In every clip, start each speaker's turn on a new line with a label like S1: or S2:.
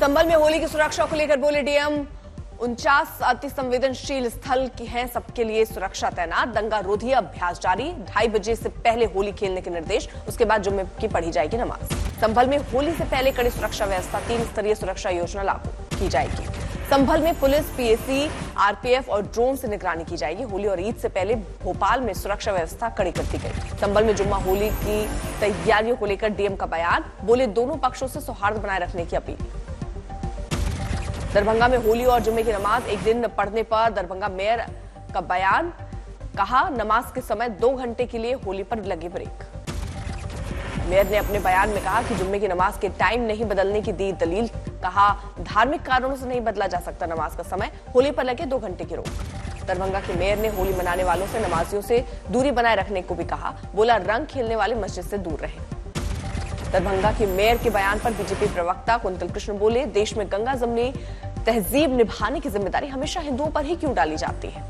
S1: संभल में होली की सुरक्षा को लेकर बोले डीएम। 49 अति संवेदनशील स्थल की हैं सबके लिए सुरक्षा तैनात। दंगा रोधी अभ्यास जारी। 2:30 बजे से पहले होली खेलने के निर्देश, उसके बाद जुम्मे की पढ़ी जाएगी नमाज। संभल में होली से पहले कड़ी सुरक्षा व्यवस्था, 3 स्तरीय सुरक्षा योजना लागू की जाएगी। संभल में पुलिस, पीएसी, आरपीएफ और ड्रोन से निगरानी की जाएगी। होली और ईद से पहले भोपाल में सुरक्षा व्यवस्था कड़ी कर दी गई। संभल में जुम्मा होली की तैयारियों को लेकर डीएम का बयान। बोले दोनों पक्षों से सौहार्द बनाए रखने की अपील। दरभंगा में होली और जुम्मे की नमाज एक दिन पढ़ने पर दरभंगा मेयर का बयान। कहा नमाज के समय 2 घंटे के लिए होली पर लगे ब्रेक। मेयर ने अपने बयान में कहा कि जुम्मे की नमाज के टाइम नहीं बदलने की दी दलील। कहा धार्मिक कारणों से नहीं बदला जा सकता नमाज का समय, होली पर लगे 2 घंटे की रोक। दरभंगा के मेयर ने होली मनाने वालों से नमाजियों से दूरी बनाए रखने को भी कहा। बोला रंग खेलने वाले मस्जिद से दूर रहें। दरभंगा के मेयर के बयान पर बीजेपी प्रवक्ता कुंतल कृष्ण बोले देश में गंगा जमनी तहजीब निभाने की जिम्मेदारी हमेशा हिंदुओं पर ही क्यों डाली जाती है।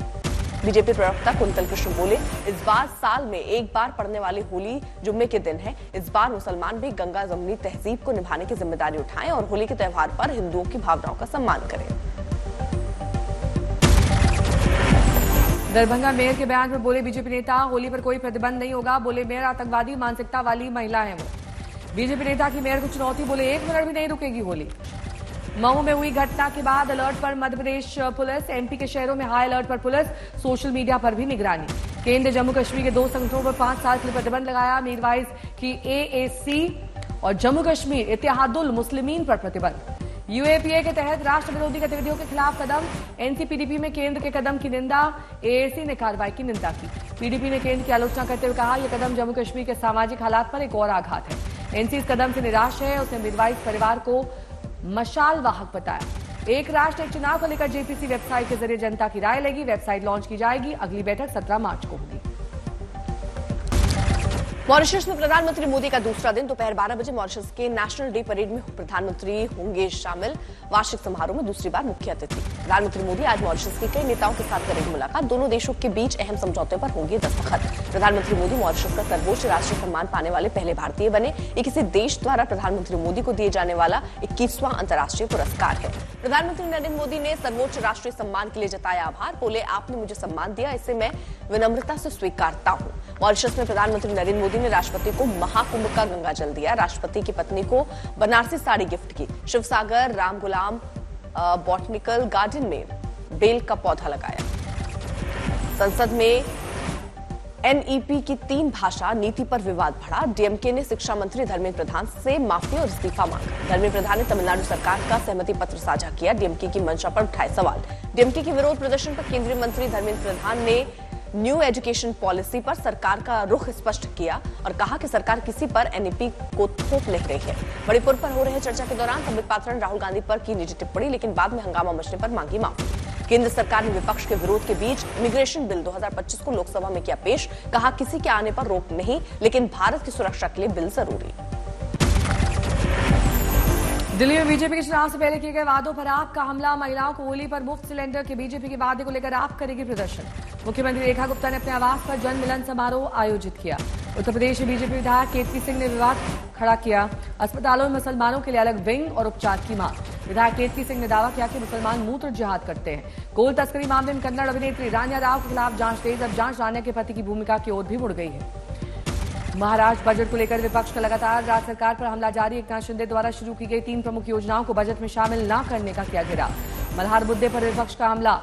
S1: बीजेपी प्रवक्ता कुंतल कृष्ण बोले इस बार साल में एक बार पड़ने वाली होली जुम्मे के दिन है। इस बार मुसलमान भी गंगा जमनी तहजीब को निभाने की जिम्मेदारी उठाएं और होली के त्योहार पर हिंदुओं की भावनाओं का सम्मान करें।
S2: दरभंगा मेयर के बयान पर बोले बीजेपी नेता होली पर कोई प्रतिबंध नहीं होगा। बोले मेयर आतंकवादी मानसिकता वाली महिला है वो। बीजेपी नेता की मेयर को चुनौती, बोले 1 मिनट भी नहीं रुकेगी होली। मऊ में हुई घटना के बाद अलर्ट पर मध्य प्रदेश पुलिस। एमपी के शहरों में हाई अलर्ट पर पुलिस, सोशल मीडिया पर भी निगरानी। केंद्र जम्मू कश्मीर के 2 संगठनों पर 5 साल के लिए प्रतिबंध लगाया। मीरवाइज की एएसी और जम्मू कश्मीर इत्तेहादुल मुस्लिमीन पर प्रतिबंध। यूएपीए के तहत राष्ट्र विरोधी गतिविधियों के खिलाफ कदम। एनसीपीडीपी में केंद्र के कदम की निंदा। एएसी ने कार्रवाई की निंदा की। पीडीपी ने केंद्र की आलोचना करते हुए कहा यह कदम जम्मू कश्मीर के सामाजिक हालात पर एक और आघात है। एनसी इस कदम से निराश है। उसने मीरवाइज परिवार को मशाल वाहक बताया। एक राष्ट्र एक चुनाव को लेकर जेपीसी वेबसाइट के जरिए जनता की राय लेगी। वेबसाइट लॉन्च की जाएगी। अगली बैठक 17 मार्च को होगी।
S1: मॉरिशस में प्रधानमंत्री मोदी का दूसरा दिन। दोपहर 12 बजे मॉरिशस के नेशनल डे परेड में प्रधानमंत्री होंगे शामिल। वार्षिक समारोह में दूसरी बार मुख्य अतिथि। प्रधानमंत्री मोदी आज मॉरिशस के कई नेताओं के साथ करेंगे मुलाकात। दोनों देशों के बीच अहम समझौते पर होंगे दस्तखत। प्रधानमंत्री मोदी मॉरिशस का सर्वोच्च राष्ट्रीय सम्मान पाने वाले पहले भारतीय बने। ये किसी देश द्वारा प्रधानमंत्री मोदी को दिए जाने वाला 21वां अंतर्राष्ट्रीय पुरस्कार है। प्रधानमंत्री नरेंद्र मोदी ने सर्वोच्च राष्ट्रीय सम्मान के लिए जताया आभार। बोले आपने मुझे सम्मान दिया, इसे मैं विनम्रता से स्वीकारता हूँ। मॉरिशस में प्रधानमंत्री नरेंद्र मोदी ने राष्ट्रपति को महाकुंभ का गंगा जल दिया। राष्ट्रपति की पत्नी को बनारसी साड़ी गिफ्ट की। शिवसागर राम गुलाम बॉटनिकल गार्डन में बेल का पौधा लगाया। संसद में एनईपी की 3 भाषा नीति पर विवाद बढ़ा। डीएमके ने शिक्षा मंत्री धर्मेंद्र प्रधान से माफी और इस्तीफा मांगा। धर्मेंद्र प्रधान ने तमिलनाडु सरकार का सहमति पत्र साझा किया। डीएमके की मंशा पर उठाए सवाल। डीएमके के विरोध प्रदर्शन पर केंद्रीय मंत्री धर्मेंद्र प्रधान ने न्यू एजुकेशन पॉलिसी पर सरकार का रुख स्पष्ट किया और कहा कि सरकार किसी पर एनईपी को थोप नहीं रही है। मणिपुर पर हो रहे चर्चा के दौरान संबित पात्रा ने राहुल गांधी पर की निजी टिप्पणी, लेकिन बाद में हंगामा मचने पर मांगी माफी। केंद्र सरकार ने विपक्ष के विरोध के बीच इमिग्रेशन बिल 2025 को लोकसभा में किया पेश। कहा किसी के आने पर रोक नहीं, लेकिन भारत की सुरक्षा के लिए बिल जरूरी।
S2: दिल्ली में बीजेपी के चुनाव से पहले किए गए वादों पर आप का हमला। महिलाओं को होली पर मुफ्त सिलेंडर के बीजेपी के वादे को लेकर आप करेगी प्रदर्शन। मुख्यमंत्री रेखा गुप्ता ने अपने आवास पर जन मिलन समारोह आयोजित किया। उत्तर प्रदेश में बीजेपी विधायक केतकी सिंह ने विवाद खड़ा किया। अस्पतालों में मुसलमानों के लिए अलग विंग और उपचार की मांग। विधायक केतकी सिंह ने दावा किया कि मुसलमान मूत्र जिहाद करते हैं। गोल तस्करी मामले में कन्नड़ अभिनेत्री रानिया राव के खिलाफ जांच तेज। अब जांच रानिया के पति की भूमिका की ओर भी मुड़ गई है। महाराष्ट्र बजट को लेकर विपक्ष का लगातार राज्य सरकार पर हमला जारी। एकनाथ शिंदे द्वारा शुरू की गई 3 प्रमुख योजनाओं को बजट में शामिल न करने का किया गिरा। मल्हार मुद्दे पर विपक्ष का हमला।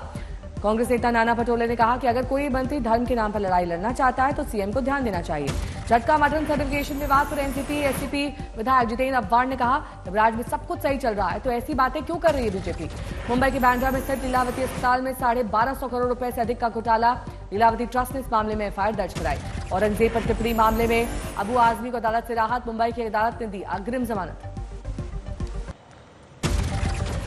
S2: कांग्रेस नेता नाना पटोले ने कहा कि अगर कोई मंत्री धर्म के नाम पर लड़ाई लड़ना चाहता है तो सीएम को ध्यान देना चाहिए। झटका मटन सर्टिफिकेशन विवाद पर एनसीपी एससीपी विधायक जितेंद्र अब्बाड़ ने कहा जब राज्य में सब कुछ सही चल रहा है तो ऐसी बातें क्यों कर रही है बीजेपी। मुंबई के बांद्रा में स्थित लीलावती अस्पताल में 1250 करोड़ रुपए से अधिक का घोटाला। लीलावती ट्रस्ट ने इस मामले में एफआईआर दर्ज कराई। औरंगजेब पर टिप्पणी मामले में अबू आजमी को अदालत से राहत। मुंबई की अदालत ने दी अग्रिम जमानत।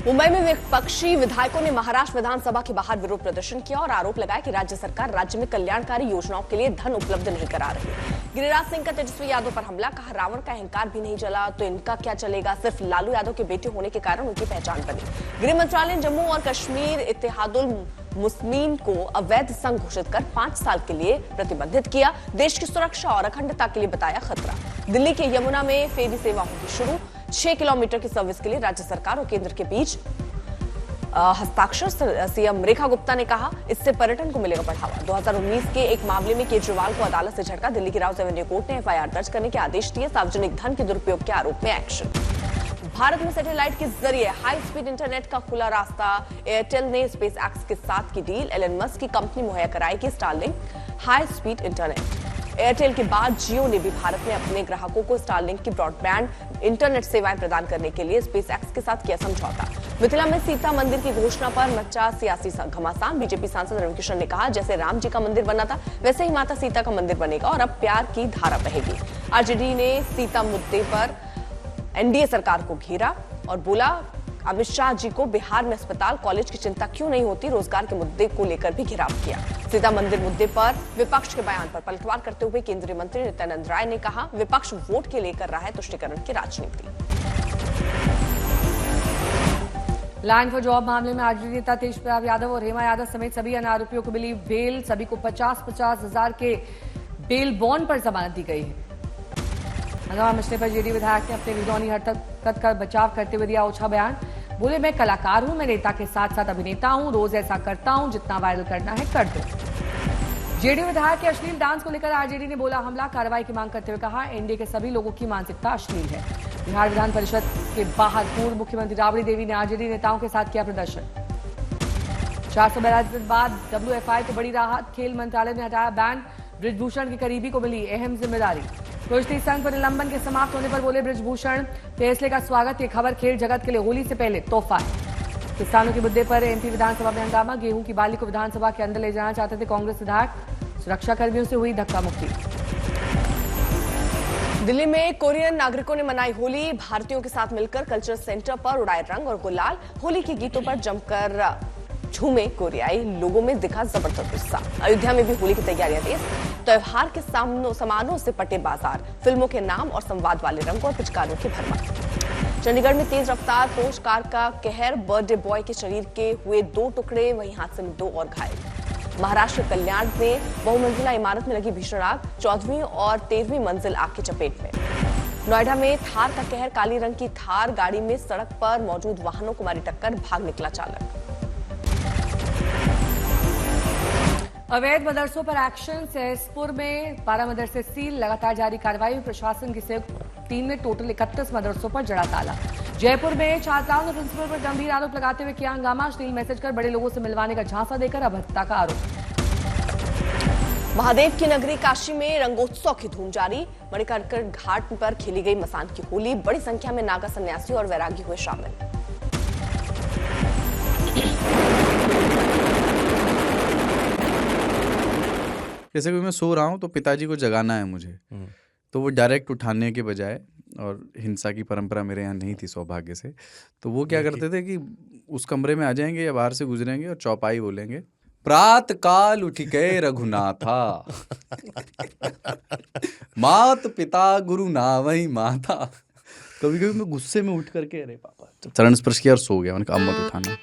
S1: मुंबई में विपक्षी विधायकों ने महाराष्ट्र विधानसभा के बाहर विरोध प्रदर्शन किया और आरोप लगाया कि राज्य सरकार राज्य में कल्याणकारी योजनाओं के लिए धन उपलब्ध नहीं करा रही। गिरिराज सिंह का तेजस्वी यादव पर हमला। कहा रावण का अहंकार भी नहीं जला तो इनका क्या चलेगा। सिर्फ लालू यादव के बेटे होने के कारण उनकी पहचान बनी। गृह मंत्रालय ने जम्मू और कश्मीर इत्तेहादुल मुस्लिमीन को अवैध संघ घोषित कर 5 साल के लिए प्रतिबंधित किया। देश की सुरक्षा और अखंडता के लिए बताया खतरा। दिल्ली के यमुना में फेरी सेवा होगी शुरू। 6 किलोमीटर की सर्विस के लिए राज्य सरकार और केंद्र के बीच हस्ताक्षर। सीएम रेखा गुप्ता ने कहा, इससे पर्यटन को मिलेगा बढ़ावा। 2019 के एक मामले में केजरीवाल को अदालत से झटका। दिल्ली की राउस एवेन्यू कोर्ट ने एफआईआर दर्ज करने के आदेश दिए। सार्वजनिक धन के दुरुपयोग के आरोप में एक्शन। भारत में सैटेलाइट के जरिए हाई स्पीड इंटरनेट का खुला रास्ता। एयरटेल ने स्पेस एक्स के साथ की डील। एलन मस्क की कंपनी मुहैया कराएगी Starlink high speed internet. Airtel के बाद जियो ने भी भारत में अपने ग्राहकों को स्टारलिंक की ब्रॉडबैंड इंटरनेट सेवाएं प्रदान करने के लिए स्पेस एक्स के साथ किया समझौता। मिथिला में सीता मंदिर की घोषणा पर मचा सियासी घमासान। बीजेपी सांसद रविकिशन ने कहा, जैसे राम जी का मंदिर बना था वैसे ही माता सीता का मंदिर बनेगा और अब प्यार की धारा बहेगी। आरजेडी ने सीता मुद्दे पर एनडीए सरकार को घेरा और बोला, अमित शाह जी को बिहार में अस्पताल कॉलेज की चिंता क्यों नहीं होती। रोजगार के मुद्दे को लेकर भी घेराव किया। सीता मंदिर मुद्दे पर विपक्ष के बयान पर पलटवार करते हुए केंद्रीय मंत्री नित्यानंद राय ने कहा, विपक्ष वोट के लिए कर रहा है तुष्टीकरण की राजनीति।
S2: लैंड फॉर जॉब मामले में आरजेडी नेता तेज प्रताप यादव और हेमा यादव समेत सभी अन्य आरोपियों को मिली बेल। सभी को 50-50 हजार के बेल बॉन्ड पर जमानत दी गई है। हंगामा मचने पर जेडी विधायक ने अपने विदौनी हरकत का बचाव करते हुए दिया ओछा बयान। बोले, मैं कलाकार हूं, मैं नेता के साथ साथ अभिनेता हूं, रोज ऐसा करता हूं, जितना वायरल करना है कर दो। जेडी विधायक के अश्लील डांस को लेकर आरजेडी ने बोला हमला। कार्रवाई की मांग करते हुए कहा, एनडीए के सभी लोगों की मानसिकता अश्लील है। बिहार विधान परिषद के बाहर पूर्व मुख्यमंत्री राबड़ी देवी ने आरजेडी नेताओं के साथ किया प्रदर्शन। 442 दिन बाद WFI को बड़ी राहत। खेल मंत्रालय ने हटाया बैन। बृजभूषण की करीबी को मिली अहम जिम्मेदारी। कुश्ती संघ पर निलंबन के समाप्त होने पर बोले बृजभूषण, फैसले का स्वागत। ये खबर खेल जगत के लिए होली से पहले तोहफा है। किसानों के मुद्दे पर एमपी विधानसभा में हंगामा। गेहूं की बाली को विधानसभा के अंदर ले जाना चाहते थे कांग्रेस विधायक। सुरक्षा कर्मियों से हुई धक्का मुक्की।
S1: दिल्ली में कोरियन नागरिकों ने मनाई होली। भारतीयों के साथ मिलकर कल्चरल सेंटर पर उड़ाए रंग और गुलाल। होली के गीतों पर जमकर झूमे कोरियाई। लोगों में दिखा जबरदस्त उत्साह। अयोध्या में भी होली की तैयारियां तेज। त्योहार के सामानों से पटे बाजार। फिल्मों के नाम और संवाद वाले रंग और पिचकारियों की भरमार। चंडीगढ़ में तेज रफ्तार पोर्श कार का कहर। बर्थडे बॉय के शरीर के हुए 2 टुकड़े, वहीं हादसे में 2 और घायल। महाराष्ट्र कल्याण में बहुमंजिला इमारत में लगी भीषण आग। 14वीं और 13वीं मंजिल आग की चपेट में। नोएडा में थार का कहर। काली रंग की थार गाड़ी में सड़क पर मौजूद वाहनों को मारी टक्कर, भाग निकला चालक।
S2: अवैध मदरसों पर एक्शन। सहसपुर में 12 मदरसे सील। लगातार जारी कार्रवाई में प्रशासन की संयुक्त टीम ने टोटल 31 मदरसों पर जड़ा ताला। जयपुर में छात्राओं ने प्रिंसिपल पर गंभीर आरोप लगाते हुए किया हंगामा। अश्लील मैसेज कर बड़े लोगों से मिलवाने का झांसा देकर अभद्रता का आरोप। महादेव की नगरी काशी में रंगोत्सव की धूम जारी। मणिकर्णिका घाट पर खेली गई मसान की होली। बड़ी संख्या में नागा सन्यासी और वैरागी हुए शामिल।
S3: जैसे कि मैं सो रहा हूँ तो पिताजी को जगाना है मुझे, तो वो डायरेक्ट उठाने के बजाय, और हिंसा की परंपरा मेरे यहाँ नहीं थी सौभाग्य से, तो वो क्या करते थे कि उस कमरे में आ जाएंगे या बाहर से गुजरेंगे और चौपाई बोलेंगे, प्रात काल उठ गए रघुनाथा मात पिता गुरु नावई माता। कभी कभी मैं गुस्से में उठ करके अरे पापा चरण स्पर्श किया और सो गया। मैंने कहा मत उठाना।